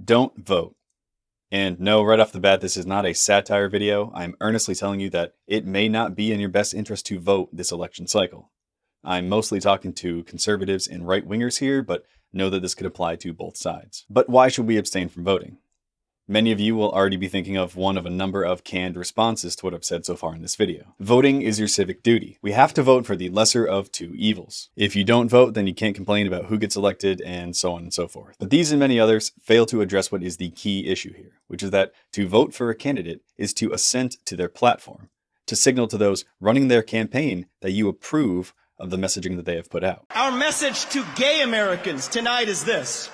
Don't vote. And no, right off the bat, this is not a satire video. I'm earnestly telling you that it may not be in your best interest to vote this election cycle. I'm mostly talking to conservatives and right-wingers here, but know that this could apply to both sides. But why should we abstain from voting? Many of you will already be thinking of one of a number of canned responses to what I've said so far in this video. Voting is your civic duty. We have to vote for the lesser of two evils. If you don't vote, then you can't complain about who gets elected and so on and so forth. But these and many others fail to address what is the key issue here, which is that to vote for a candidate is to assent to their platform, to signal to those running their campaign that you approve of the messaging that they have put out. Our message to gay Americans tonight is this.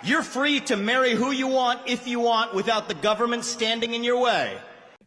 You're free to marry who you want, if you want, without the government standing in your way.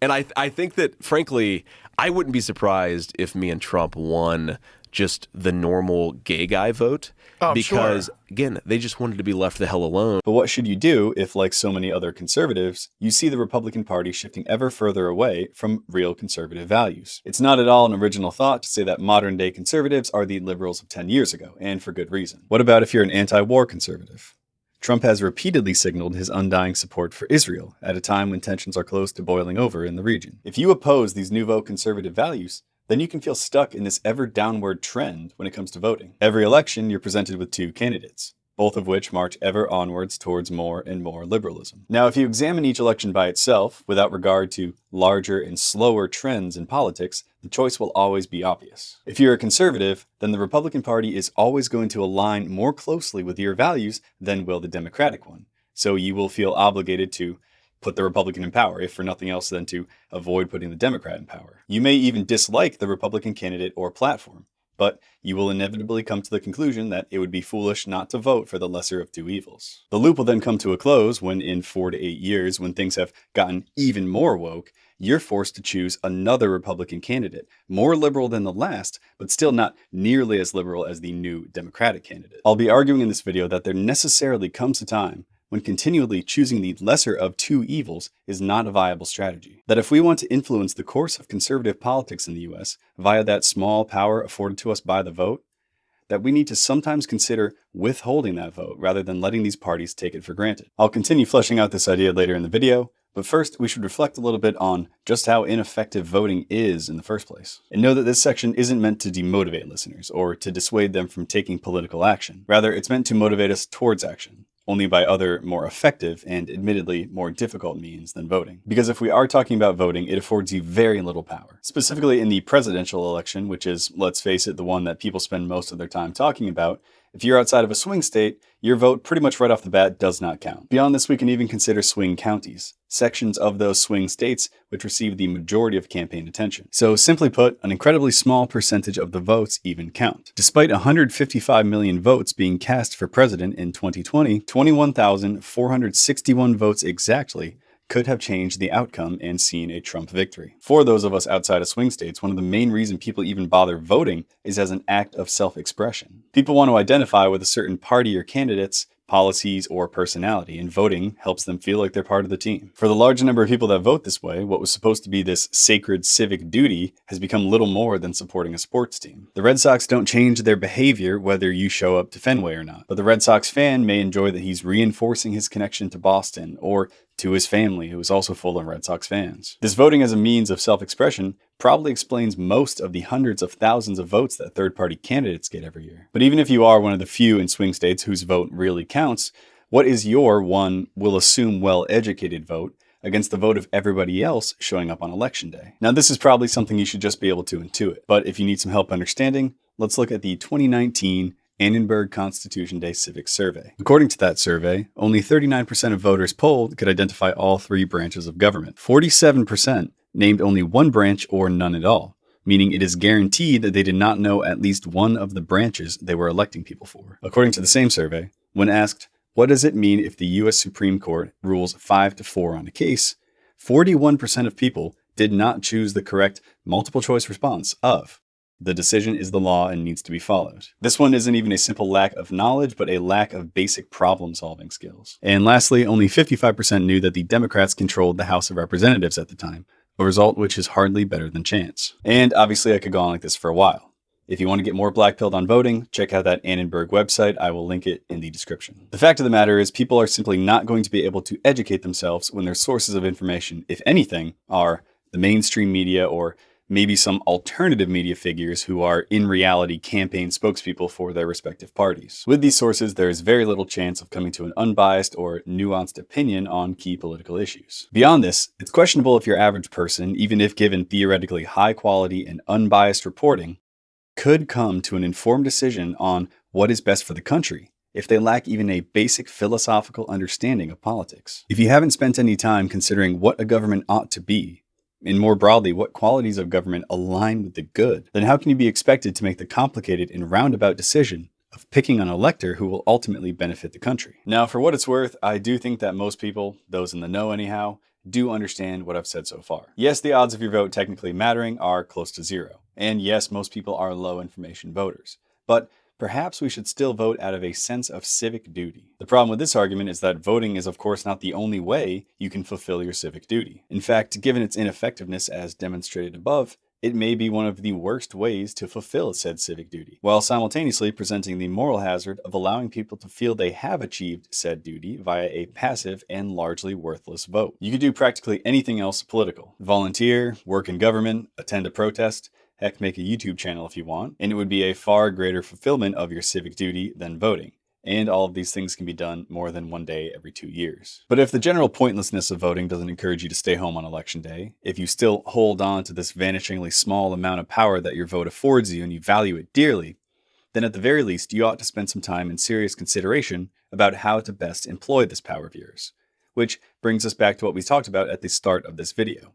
And I think that, frankly, I wouldn't be surprised if me and Trump won just the normal gay guy vote. Because, again, they just wanted to be left the hell alone. But what should you do if, like so many other conservatives, you see the Republican Party shifting ever further away from real conservative values? It's not at all an original thought to say that modern-day conservatives are the liberals of 10 years ago, and for good reason. What about if you're an anti-war conservative? Trump has repeatedly signaled his undying support for Israel at a time when tensions are close to boiling over in the region. If you oppose these nouveau conservative values, then you can feel stuck in this ever downward trend when it comes to voting. Every election, you're presented with two candidates, both of which march ever onwards towards more and more liberalism. Now, if you examine each election by itself, without regard to larger and slower trends in politics, the choice will always be obvious. If you're a conservative, then the Republican Party is always going to align more closely with your values than will the Democratic one. So you will feel obligated to put the Republican in power, if for nothing else than to avoid putting the Democrat in power. You may even dislike the Republican candidate or platform, but you will inevitably come to the conclusion that it would be foolish not to vote for the lesser of two evils. The loop will then come to a close when in 4 to 8 years, when things have gotten even more woke, you're forced to choose another Republican candidate, more liberal than the last, but still not nearly as liberal as the new Democratic candidate. I'll be arguing in this video that there necessarily comes a time when continually choosing the lesser of two evils is not a viable strategy. That if we want to influence the course of conservative politics in the US via that small power afforded to us by the vote, that we need to sometimes consider withholding that vote rather than letting these parties take it for granted. I'll continue fleshing out this idea later in the video, but first we should reflect a little bit on just how ineffective voting is in the first place. And know that this section isn't meant to demotivate listeners or to dissuade them from taking political action. Rather, it's meant to motivate us towards action, only by other more effective and admittedly more difficult means than voting. Because if we are talking about voting, it affords you very little power. Specifically in the presidential election, which is, let's face it, the one that people spend most of their time talking about, if you're outside of a swing state, your vote pretty much right off the bat does not count. Beyond this, we can even consider swing counties, sections of those swing states which receive the majority of campaign attention. So simply put, an incredibly small percentage of the votes even count. Despite 155 million votes being cast for president in 2020, 21,461 votes exactly could have changed the outcome and seen a Trump victory. For those of us outside of swing states, one of the main reasons people even bother voting is as an act of self-expression. People want to identify with a certain party or candidates, policies, or personality, and voting helps them feel like they're part of the team. For the large number of people that vote this way, what was supposed to be this sacred civic duty has become little more than supporting a sports team. The Red Sox don't change their behavior whether you show up to Fenway or not, but the Red Sox fan may enjoy that he's reinforcing his connection to Boston or to his family, who is also full of Red Sox fans. This voting as a means of self-expression probably explains most of the hundreds of thousands of votes that third-party candidates get every year. But even if you are one of the few in swing states whose vote really counts, what is your one, we'll assume, well-educated vote against the vote of everybody else showing up on election day? Now, this is probably something you should just be able to intuit, but if you need some help understanding, let's look at the 2019 Annenberg Constitution Day Civic Survey. According to that survey, only 39% of voters polled could identify all three branches of government. 47% named only one branch or none at all, meaning it is guaranteed that they did not know at least one of the branches they were electing people for. According to the same survey, when asked, what does it mean if the US Supreme Court rules 5-4 on a case, 41% of people did not choose the correct multiple choice response of, the decision is the law and needs to be followed. This one isn't even a simple lack of knowledge, but a lack of basic problem-solving skills. And lastly, only 55% knew that the Democrats controlled the House of Representatives at the time, a result which is hardly better than chance. And obviously I could go on like this for a while. If you want to get more blackpilled on voting, check out that Annenberg website. I will link it in the description. The fact of the matter is people are simply not going to be able to educate themselves when their sources of information, if anything, are the mainstream media or maybe some alternative media figures who are in reality campaign spokespeople for their respective parties. With these sources, there is very little chance of coming to an unbiased or nuanced opinion on key political issues. Beyond this, it's questionable if your average person, even if given theoretically high quality and unbiased reporting, could come to an informed decision on what is best for the country if they lack even a basic philosophical understanding of politics. If you haven't spent any time considering what a government ought to be, and more broadly, what qualities of government align with the good, then how can you be expected to make the complicated and roundabout decision of picking an elector who will ultimately benefit the country? Now, for what it's worth, I do think that most people, those in the know anyhow, do understand what I've said so far. Yes, the odds of your vote technically mattering are close to zero. And yes, most people are low information voters. But perhaps we should still vote out of a sense of civic duty. The problem with this argument is that voting is of course not the only way you can fulfill your civic duty. In fact, given its ineffectiveness as demonstrated above, it may be one of the worst ways to fulfill said civic duty, while simultaneously presenting the moral hazard of allowing people to feel they have achieved said duty via a passive and largely worthless vote. You could do practically anything else political. Volunteer, work in government, attend a protest, heck, make a YouTube channel if you want, and it would be a far greater fulfillment of your civic duty than voting. And all of these things can be done more than one day every 2 years. But if the general pointlessness of voting doesn't encourage you to stay home on election day, if you still hold on to this vanishingly small amount of power that your vote affords you and you value it dearly, then at the very least you ought to spend some time in serious consideration about how to best employ this power of yours. Which brings us back to what we talked about at the start of this video.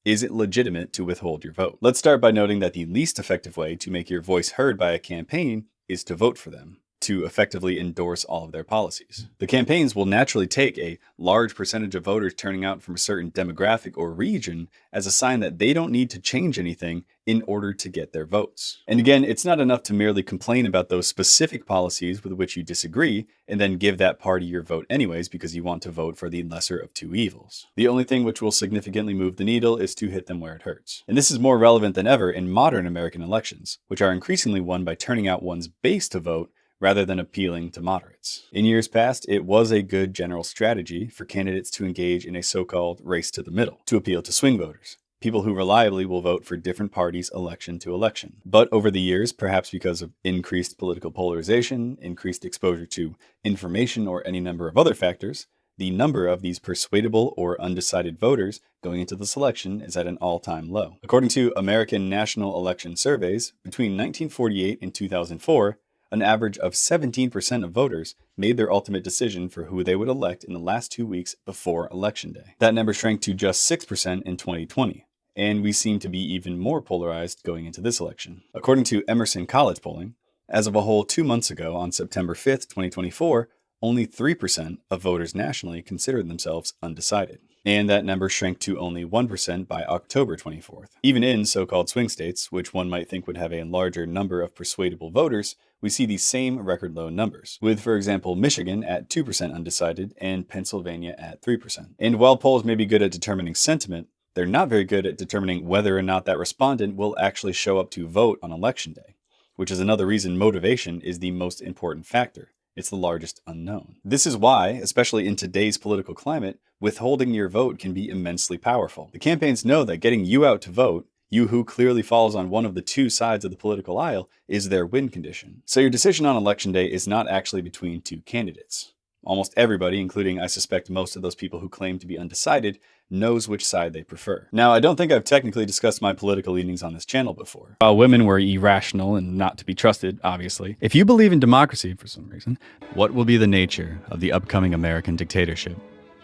Is it legitimate to withhold your vote? Let's start by noting that the least effective way to make your voice heard by a campaign is to vote for them, to effectively endorse all of their policies. The campaigns will naturally take a large percentage of voters turning out from a certain demographic or region as a sign that they don't need to change anything in order to get their votes. And again, it's not enough to merely complain about those specific policies with which you disagree and then give that party your vote anyways because you want to vote for the lesser of two evils. The only thing which will significantly move the needle is to hit them where it hurts. And this is more relevant than ever in modern American elections, which are increasingly won by turning out one's base to vote rather than appealing to moderates. In years past, it was a good general strategy for candidates to engage in a so-called race to the middle, to appeal to swing voters, people who reliably will vote for different parties election to election. But over the years, perhaps because of increased political polarization, increased exposure to information, or any number of other factors, the number of these persuadable or undecided voters going into this election is at an all-time low. According to American National Election Surveys, between 1948 and 2004, an average of 17% of voters made their ultimate decision for who they would elect in the last 2 weeks before Election Day. That number shrank to just 6% in 2020, and we seem to be even more polarized going into this election. According to Emerson College polling, as of a whole 2 months ago on September 5th, 2024, only 3% of voters nationally considered themselves undecided. And that number shrank to only 1% by October 24th. Even in so-called swing states, which one might think would have a larger number of persuadable voters, we see these same record low numbers, with, for example, Michigan at 2% undecided and Pennsylvania at 3%. And while polls may be good at determining sentiment, they're not very good at determining whether or not that respondent will actually show up to vote on Election Day, which is another reason motivation is the most important factor. It's the largest unknown. This is why, especially in today's political climate, withholding your vote can be immensely powerful. The campaigns know that getting you out to vote, you who clearly falls on one of the two sides of the political aisle, is their win condition. So your decision on Election Day is not actually between two candidates. Almost everybody, including I suspect most of those people who claim to be undecided, knows which side they prefer. Now, I don't think I've technically discussed my political leanings on this channel before. While women were irrational and not to be trusted, obviously, if you believe in democracy for some reason, what will be the nature of the upcoming American dictatorship?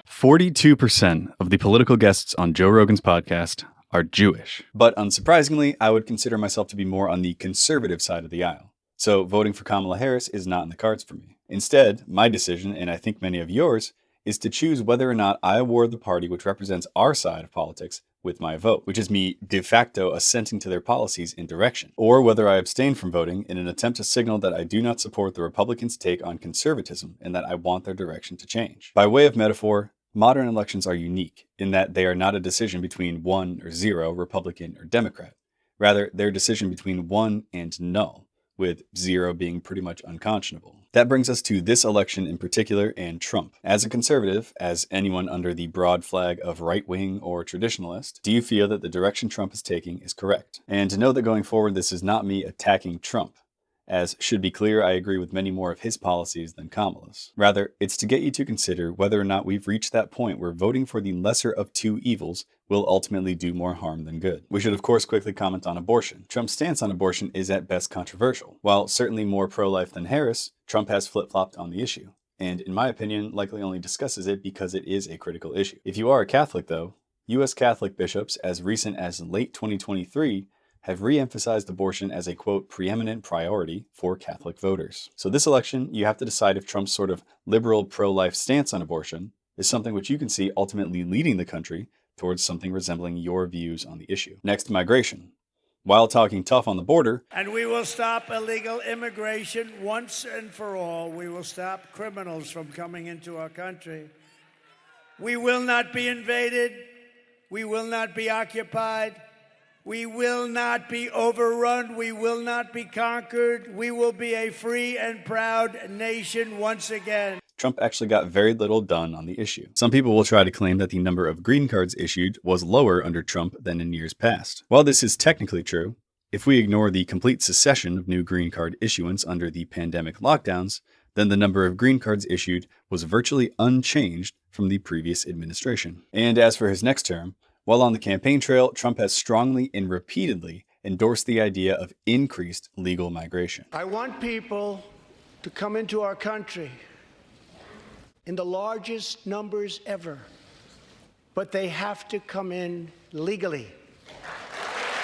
42% of the political guests on Joe Rogan's podcast are Jewish. But unsurprisingly, I would consider myself to be more on the conservative side of the aisle. So voting for Kamala Harris is not in the cards for me. Instead, my decision, and I think many of yours, is to choose whether or not I award the party which represents our side of politics with my vote, which is me de facto assenting to their policies and direction, or whether I abstain from voting in an attempt to signal that I do not support the Republicans' take on conservatism and that I want their direction to change. By way of metaphor, modern elections are unique in that they are not a decision between 1 or 0, Republican or Democrat. Rather, their decision between 1 and null, with 0 being pretty much unconscionable. That brings us to this election in particular and Trump. As a conservative, as anyone under the broad flag of right-wing or traditionalist, do you feel that the direction Trump is taking is correct? And to know that going forward, this is not me attacking Trump. As should be clear, I agree with many more of his policies than Kamala's. Rather, it's to get you to consider whether or not we've reached that point where voting for the lesser of two evils will ultimately do more harm than good. We should of course quickly comment on abortion. Trump's stance on abortion is at best controversial. While certainly more pro-life than Harris, Trump has flip-flopped on the issue, and in my opinion, likely only discusses it because it is a critical issue. If you are a Catholic though, U.S. Catholic bishops as recent as late 2023 have re-emphasized abortion as a, quote, preeminent priority for Catholic voters. So this election, you have to decide if Trump's sort of liberal pro-life stance on abortion is something which you can see ultimately leading the country towards something resembling your views on the issue. Next, migration. While talking tough on the border, and we will stop illegal immigration once and for all. We will stop criminals from coming into our country. We will not be invaded. We will not be occupied. We will not be overrun. We will not be conquered. We will be a free and proud nation once again. Trump actually got very little done on the issue. Some people will try to claim that the number of green cards issued was lower under Trump than in years past. While this is technically true, if we ignore the complete cessation of new green card issuance under the pandemic lockdowns, then the number of green cards issued was virtually unchanged from the previous administration. And as for his next term, while on the campaign trail, Trump has strongly and repeatedly endorsed the idea of increased legal migration. I want people to come into our country in the largest numbers ever, but they have to come in legally.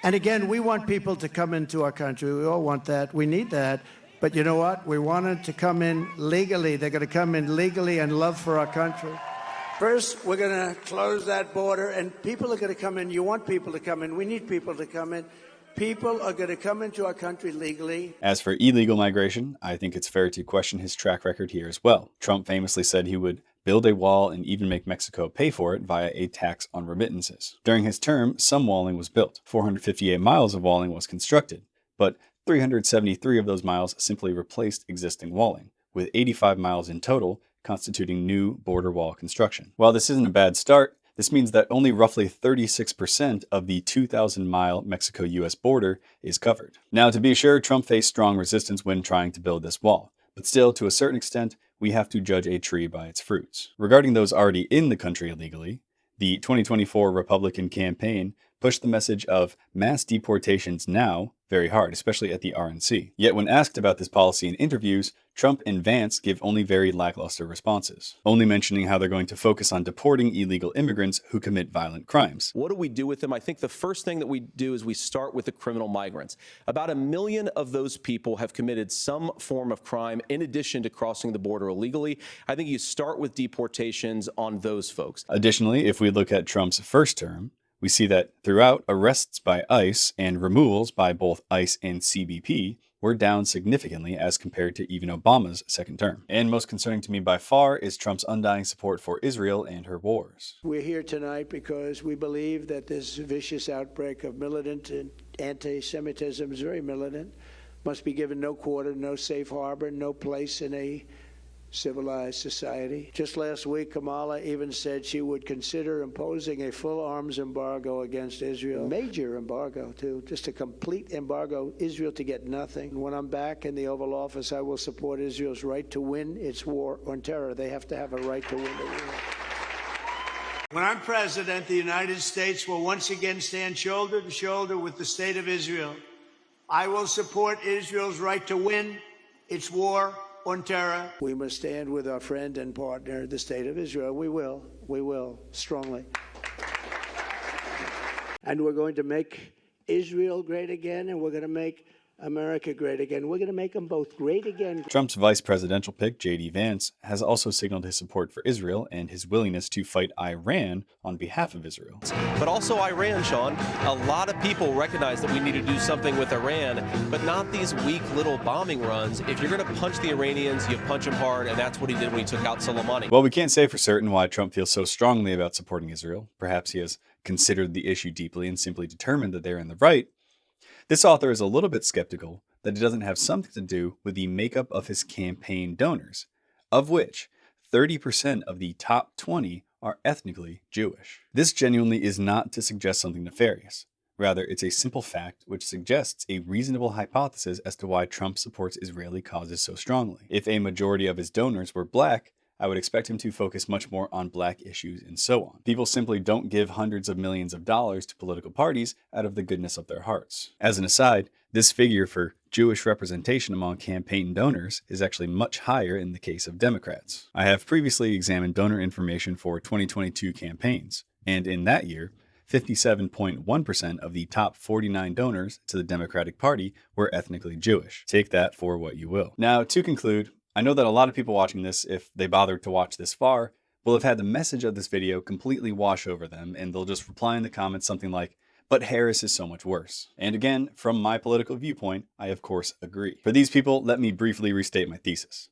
And again, we want people to come into our country. We all want that. We need that. But you know what? We want them to come in legally. They're going to come in legally and love for our country. First, we're going to close that border, and people are going to come in. You want people to come in. We need people to come in. People are going to come into our country legally. As for illegal migration, I think it's fair to question his track record here as well. Trump famously said he would build a wall and even make Mexico pay for it via a tax on remittances. During his term, some walling was built. 458 miles of walling was constructed, but 373 of those miles simply replaced existing walling, with 85 miles in total constituting new border wall construction. While this isn't a bad start, this means that only roughly 36% of the 2,000-mile Mexico-US border is covered. Now, to be sure, Trump faced strong resistance when trying to build this wall, but still, to a certain extent, we have to judge a tree by its fruits. Regarding those already in the country illegally, the 2024 Republican campaign pushed the message of mass deportations now very hard, especially at the RNC. Yet when asked about this policy in interviews, Trump and Vance give only very lackluster responses, only mentioning how they're going to focus on deporting illegal immigrants who commit violent crimes. What do we do with them? I think the first thing that we do is we start with the criminal migrants. About 1 million of those people have committed some form of crime in addition to crossing the border illegally. I think you start with deportations on those folks. Additionally, if we look at Trump's first term, we see that throughout, arrests by ICE and removals by both ICE and CBP were down significantly as compared to even Obama's second term. And most concerning to me by far is Trump's undying support for Israel and her wars. We're here tonight because we believe that this vicious outbreak of militant and anti-Semitism is very militant, must be given no quarter, no safe harbor, no place in a civilized society. Just last week, Kamala even said she would consider imposing a full arms embargo against Israel. Major embargo, too. Just a complete embargo. Israel to get nothing. When I'm back in the Oval Office, I will support Israel's right to win its war on terror. They have to have a right to win the war. When I'm president, the United States will once again stand shoulder to shoulder with the state of Israel. I will support Israel's right to win its war on terror. We must stand with our friend and partner, the state of Israel. We will, strongly. And we're going to make Israel great again, and we're going to make America great again. We're going to make them both great again. Trump's vice presidential pick, J.D. Vance, has also signaled his support for Israel and his willingness to fight Iran on behalf of Israel. But also Iran, Sean. A lot of people recognize that we need to do something with Iran, but not these weak little bombing runs. If you're going to punch the Iranians, you punch them hard, and that's what he did when he took out Soleimani. Well, we can't say for certain why Trump feels so strongly about supporting Israel. Perhaps he has considered the issue deeply and simply determined that they're in the right. This author is a little bit skeptical that it doesn't have something to do with the makeup of his campaign donors, of which 30% of the top 20 are ethnically Jewish. This genuinely is not to suggest something nefarious. Rather, it's a simple fact which suggests a reasonable hypothesis as to why Trump supports Israeli causes so strongly. If a majority of his donors were black, I would expect him to focus much more on black issues and so on. People simply don't give hundreds of millions of dollars to political parties out of the goodness of their hearts. As an aside, this figure for Jewish representation among campaign donors is actually much higher in the case of Democrats. I have previously examined donor information for 2022 campaigns, and in that year, 57.1% of the top 49 donors to the Democratic Party were ethnically Jewish. Take that for what you will. Now, to conclude, I know that a lot of people watching this, if they bothered to watch this far, will have had the message of this video completely wash over them, and they'll just reply in the comments something like, "But Harris is so much worse." And again, from my political viewpoint, I of course agree. For these people, let me briefly restate my thesis.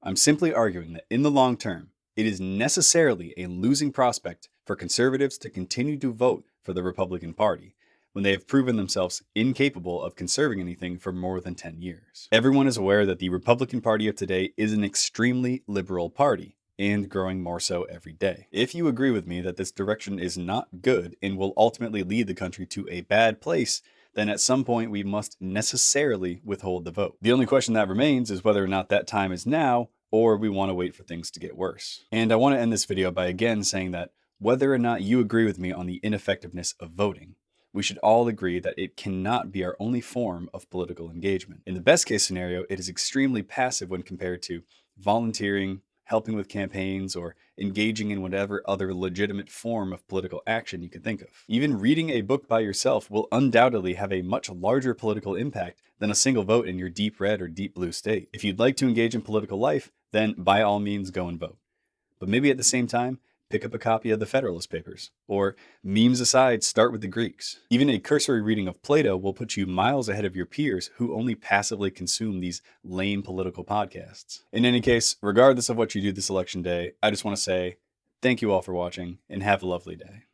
I'm simply arguing that in the long term, it is necessarily a losing prospect for conservatives to continue to vote for the Republican Party when they have proven themselves incapable of conserving anything for more than 10 years. Everyone is aware that the Republican Party of today is an extremely liberal party, and growing more so every day. If you agree with me that this direction is not good and will ultimately lead the country to a bad place, then at some point we must necessarily withhold the vote. The only question that remains is whether or not that time is now, or we want to wait for things to get worse. And I want to end this video by again saying that whether or not you agree with me on the ineffectiveness of voting, we should all agree that it cannot be our only form of political engagement. In the best case scenario, it is extremely passive when compared to volunteering, helping with campaigns, or engaging in whatever other legitimate form of political action you can think of. Even reading a book by yourself will undoubtedly have a much larger political impact than a single vote in your deep red or deep blue state. If you'd like to engage in political life, then by all means go and vote. But maybe at the same time, pick up a copy of the Federalist Papers, or memes aside, start with the Greeks. Even a cursory reading of Plato will put you miles ahead of your peers who only passively consume these lame political podcasts. In any case, regardless of what you do this election day, I just want to say thank you all for watching and have a lovely day.